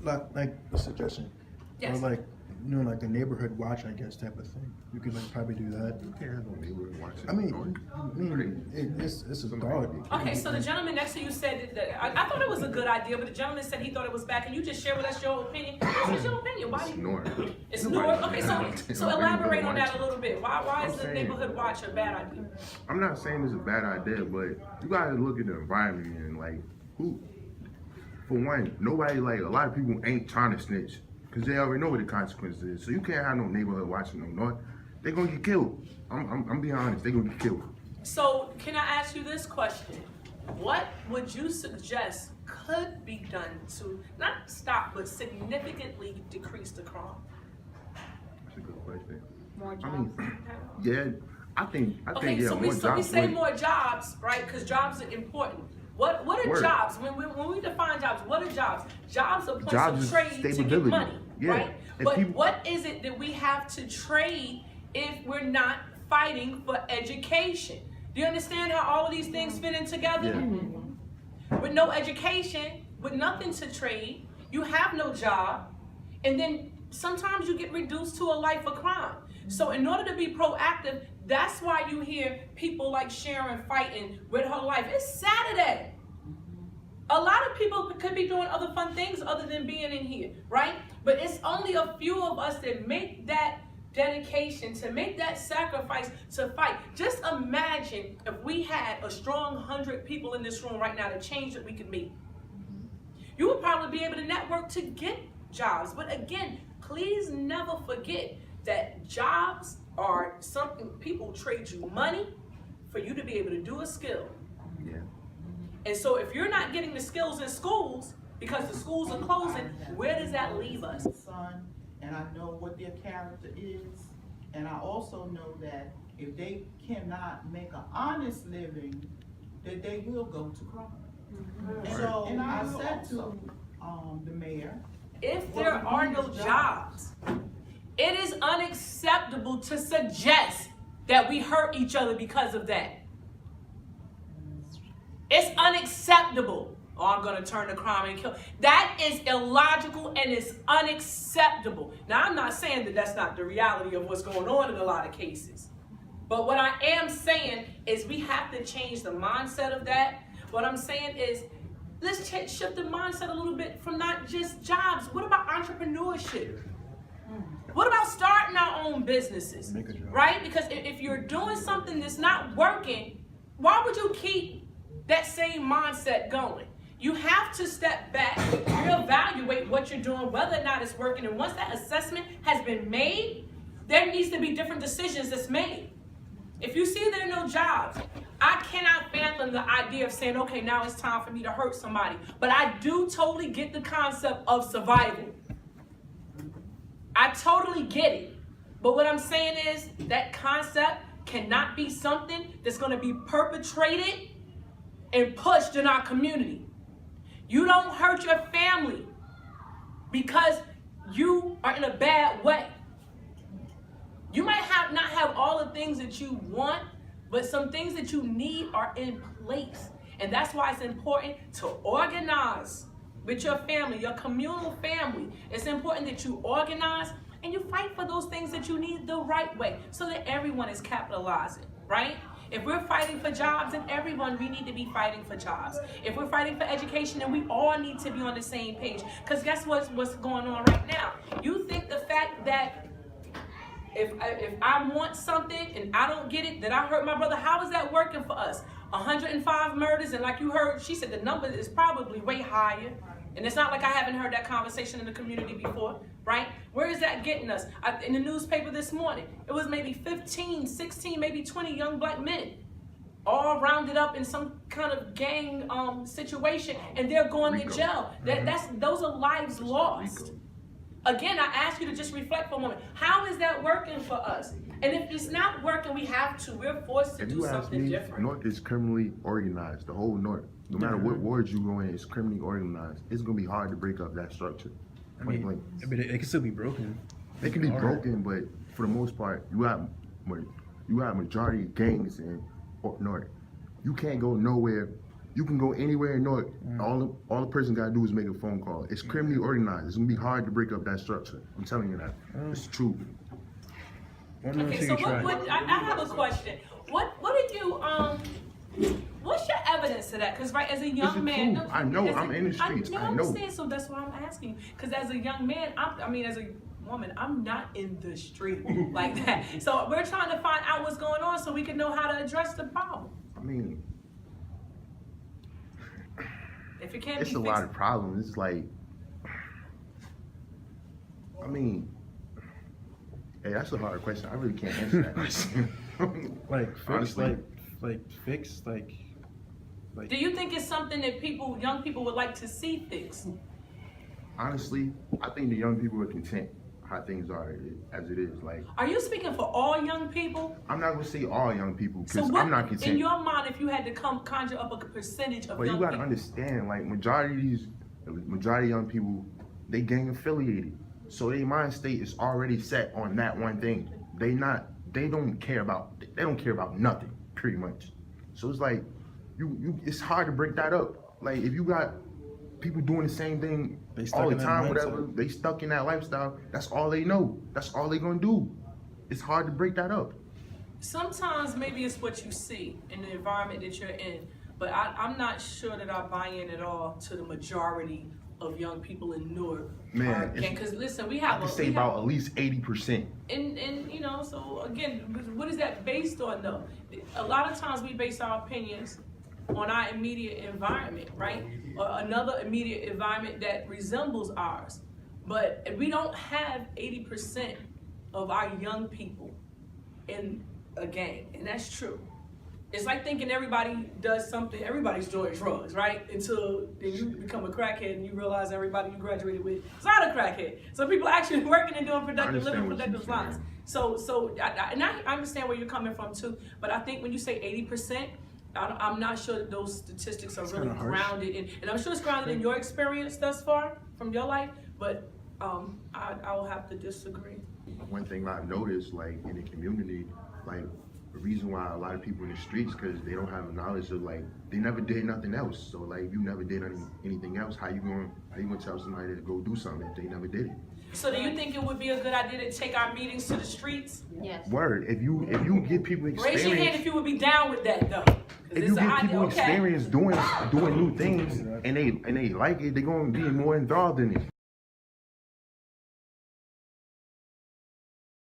like a suggestion, Yes. or like like a neighborhood watch, I guess, type of thing. You could like probably do that. You can't have no neighborhood watching. I mean, it's a dog. Okay, so the gentleman next to you said that I thought it was a good idea, but the gentleman said he thought it was bad. Can you just share with us your opinion? What's your opinion? Why? It's north. It's north. Okay, so elaborate on that a little bit. Why is the neighborhood watch a bad idea? I'm not saying it's a bad idea, but you gotta look at the environment and like who. For one, nobody like a lot of people ain't trying to snitch because they already know what the consequences is. So you can't have no neighborhood watching no north. They're gonna get killed. I'm being honest. They're gonna get killed. So can I ask you this question? What would you suggest could be done to not stop but significantly decrease the crime? That's a good question. More jobs. I mean, yeah, I think Okay, yeah, so more we jobs. say more jobs, right? Because jobs are important. What are Word. jobs? When we define jobs, what are jobs? Jobs are a place Jobs of is trade to get stability. money, Yeah. right? And But people- what is it that we have to trade if we're not fighting for education? Do you understand how all of these things fit in together? Yeah. With no education, with nothing to trade, you have no job, and then sometimes you get reduced to a life of crime. So in order to be proactive, that's why you hear people like Sharon fighting with her life. It's Saturday. A lot of people could be doing other fun things other than being in here, right? But it's only a few of us that make that dedication, to make that sacrifice to fight. Just imagine if we had a strong 100 people in this room right now, the change that we could make. You would probably be able to network to get jobs. But again, please never forget that jobs are something people trade you money for you to be able to do a skill. Yeah. And so if you're not getting the skills in schools because the schools are closing, where does that leave us? Son, and I know what their character is, and I also know that if they cannot make an honest living, that they will go to crime. So And I will said also- to the mayor, If there are no jobs, it is unacceptable to suggest that we hurt each other because of that. It's unacceptable. Oh, I'm going to turn to crime and kill. That is illogical and it's unacceptable. Now, I'm not saying that that's not the reality of what's going on in a lot of cases. But what I am saying is we have to change the mindset of that. What I'm saying is let's shift the mindset a little bit from not just jobs. What about entrepreneurship? What about starting our own businesses, right? Because if you're doing something that's not working, why would you keep that same mindset going? You have to step back, reevaluate what you're doing, whether or not it's working. And once that assessment has been made, there needs to be different decisions that's made. If you see there are no jobs, I cannot fathom the idea of saying, okay, now it's time for me to hurt somebody. But I do totally get the concept of survival. I totally get it. But what I'm saying is that concept cannot be something that's going to be perpetrated and pushed in our community. You don't hurt your family because you are in a bad way. You might not have all the things that you want, but some things that you need are in place. And that's why it's important to organize with your family, your communal family. It's important that you organize and you fight for those things that you need the right way so that everyone is capitalizing, right? If we're fighting for jobs, then we need to be fighting for jobs. If we're fighting for education, then we all need to be on the same page. Because guess what's going on right now? You think the fact that if I want something and I don't get it, that I hurt my brother, how is that working for us? 105 murders, and like you heard, she said the number is probably way higher. And it's not like I haven't heard that conversation in the community before, right? Where is that getting us? In the newspaper this morning, it was maybe 15, 16, maybe 20 young black men, all rounded up in some kind of gang situation, and they're going to jail. Those are lives lost. Again, I ask you to just reflect for a moment. How is that working for us? And if it's not working, we're forced to do something different. North is criminally organized, the whole North. No matter what wards you go in, it's criminally organized. It's going to be hard to break up that structure. I mean, it can still be broken. It can be broken, but for the most part, you have majority of gangs in North. You can't go nowhere You can go anywhere in North. All the person gotta do is make a phone call. It's criminally organized. It's gonna be hard to break up that structure. I'm telling you that. It's true. Okay, so I have a question. What did you what's your evidence to that? Because right, as a young man, proof. I know, I'm in the streets. I know. understand, so that's why I'm asking you. Because as a young man, as a woman, I'm not in the street like that. So we're trying to find out what's going on so we can know how to address the problem. I mean, If it can't it's be a fixed, lot of problems. It's like, I mean, hey, that's a hard question. I really can't answer that question. Like fix, Honestly. like fix, like. do you think it's something that young people would like to see fixed? Honestly, I think the young people are content how things are as it is. Like, Are you speaking for all young people? I'm not gonna say all young people So because what, I'm not content. in your mind, if you had to conjure up a percentage of But you young gotta people? understand, like majority of young people, they gang affiliated, so their mind state is already set on that one thing. They don't care about nothing, pretty much. So it's like, it's hard to break that up. Like if you got people doing the same thing They stuck all the in that time, mindset. whatever, they stuck in that lifestyle. That's all they know. That's all they gonna do. It's hard to break that up. Sometimes maybe it's what you see in the environment that you're in, but I'm not sure that I buy in at all to the majority of young people in Newark. Man, Because listen, we I have can say about at least 80%. and you know, so again, what is that based on though? A lot of times we base our opinions on our immediate environment, right? Or another immediate environment that resembles ours. But if we don't have 80% of our young people in a gang, and that's true. It's like thinking everybody does something, everybody's doing drugs, right? Until then you become a crackhead and you realize everybody you graduated with is not a crackhead. So people are actually working and doing productive, living productive lives. So I understand where you're coming from too, but I think when you say 80%, I'm not sure that those statistics are really grounded in, and I'm sure it's grounded in your experience thus far from your life, but I will have to disagree. One thing I've noticed, like in the community, like the reason why a lot of people in the streets, because they don't have knowledge of, like, they never did nothing else. So like, if you never did anything else, how you gonna tell somebody to go do something if they never did it? So do you think it would be a good idea to take our meetings to the streets? Yes. Word. If you give people experience, Raise your hand if you would be down with that though. if you give people experience doing new things and they like it, they're gonna be more involved in it.